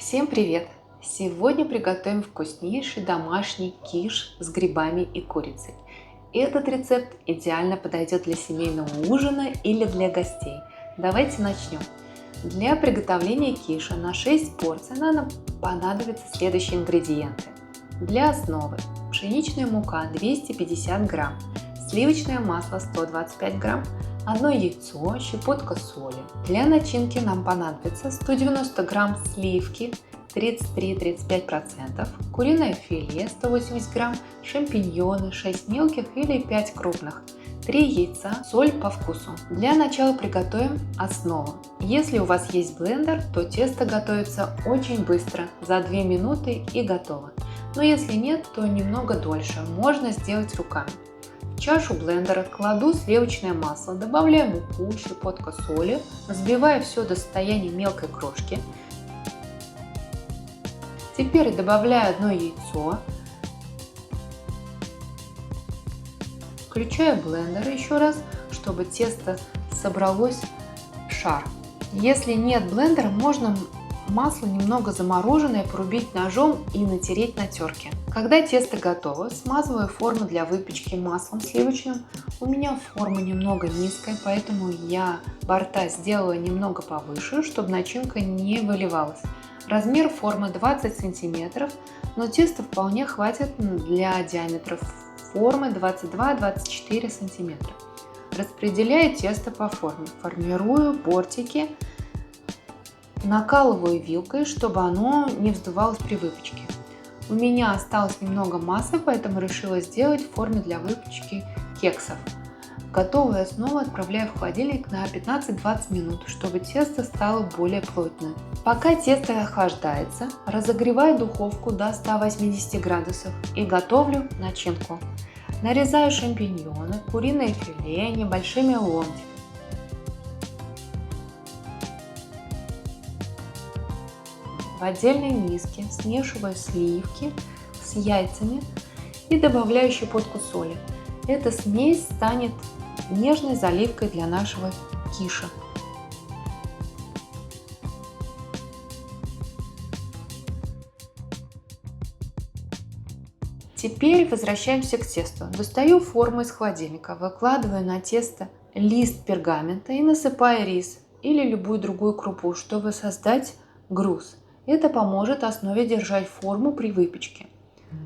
Всем привет! Сегодня приготовим вкуснейший домашний киш с грибами и курицей. Этот рецепт идеально подойдет для семейного ужина или для гостей. Давайте начнем. Для приготовления киша на 6 порций нам понадобятся следующие ингредиенты. Для основы пшеничная мука 250 грамм, сливочное масло 125 грамм, 1 яйцо, щепотка соли. Для начинки нам понадобится 190 грамм сливки 33-35%, куриное филе 180 грамм, шампиньоны 6 мелких или 5 крупных, 3 яйца, соль по вкусу. Для начала приготовим основу. Если у вас есть блендер, то тесто готовится очень быстро, за 2 минуты и готово. Но если нет, то немного дольше, можно сделать руками. В чашу блендера кладу сливочное масло, добавляю муку, щепотка соли, взбиваю все до состояния мелкой крошки. Теперь добавляю 1 яйцо, включаю блендер еще раз, чтобы тесто собралось в шар. Если нет блендера, можно масло немного замороженное порубить ножом и натереть на терке. Когда тесто готово, смазываю форму для выпечки маслом сливочным. У меня форма немного низкая, поэтому я борта сделала немного повыше, чтобы начинка не выливалась. Размер формы 20 сантиметров, но теста вполне хватит для диаметра формы 22-24 сантиметра. Распределяю тесто по форме, формирую бортики, накалываю вилкой, чтобы оно не вздувалось при выпечке. У меня осталось немного массы, поэтому решила сделать в форме для выпечки кексов. Готовую основу отправляю в холодильник на 15-20 минут, чтобы тесто стало более плотным. Пока тесто охлаждается, разогреваю духовку до 180 градусов и готовлю начинку. Нарезаю шампиньоны, куриное филе небольшими ломтиками. В отдельной миске смешиваю сливки с яйцами и добавляю щепотку соли. Эта смесь станет нежной заливкой для нашего киша. Теперь возвращаемся к тесту. Достаю форму из холодильника, выкладываю на тесто лист пергамента и насыпаю рис или любую другую крупу, чтобы создать груз. Это поможет основе держать форму при выпечке.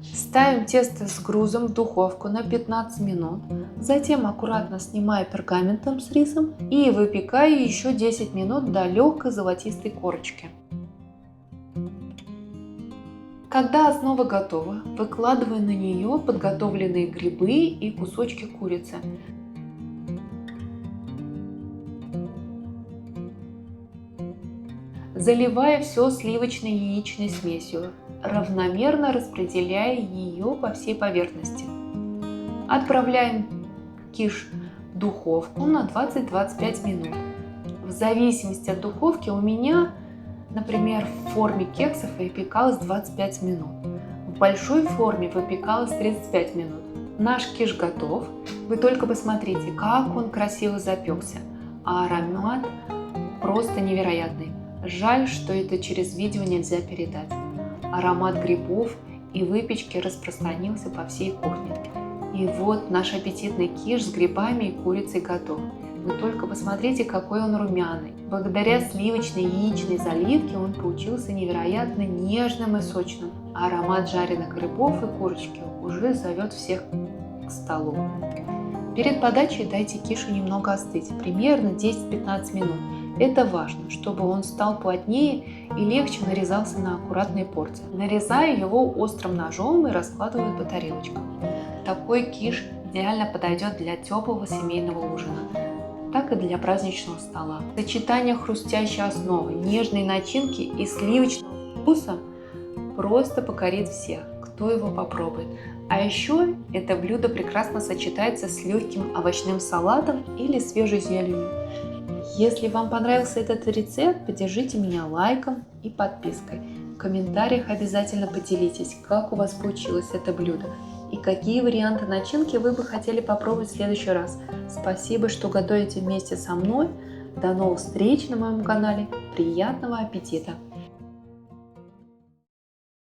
Ставим тесто с грузом в духовку на 15 минут, затем аккуратно снимаю пергаментом с рисом и выпекаю еще 10 минут до легкой золотистой корочки. Когда основа готова, выкладываю на нее подготовленные грибы и кусочки курицы. Заливаю все сливочной яичной смесью, равномерно распределяя ее по всей поверхности. Отправляем киш в духовку на 20-25 минут. В зависимости от духовки у меня, например, в форме кексов выпекалось 25 минут. В большой форме выпекалось 35 минут. Наш киш готов. Вы только посмотрите, как он красиво запекся. А аромат просто невероятный. Жаль, что это через видео нельзя передать. Аромат грибов и выпечки распространился по всей кухне. И вот наш аппетитный киш с грибами и курицей готов. Вы только посмотрите, какой он румяный. Благодаря сливочной яичной заливке он получился невероятно нежным и сочным. А аромат жареных грибов и курочки уже зовет всех к столу. Перед подачей дайте кишу немного остыть, примерно 10-15 минут. Это важно, чтобы он стал плотнее и легче нарезался на аккуратные порции. Нарезаю его острым ножом и раскладываю по тарелочкам. Такой киш идеально подойдет для теплого семейного ужина, так и для праздничного стола. Сочетание хрустящей основы, нежной начинки и сливочного вкуса просто покорит всех, кто его попробует. А еще это блюдо прекрасно сочетается с легким овощным салатом или свежей зеленью. Если вам понравился этот рецепт, поддержите меня лайком и подпиской. В комментариях обязательно поделитесь, как у вас получилось это блюдо и какие варианты начинки вы бы хотели попробовать в следующий раз. Спасибо, что готовите вместе со мной. До новых встреч на моем канале. Приятного аппетита!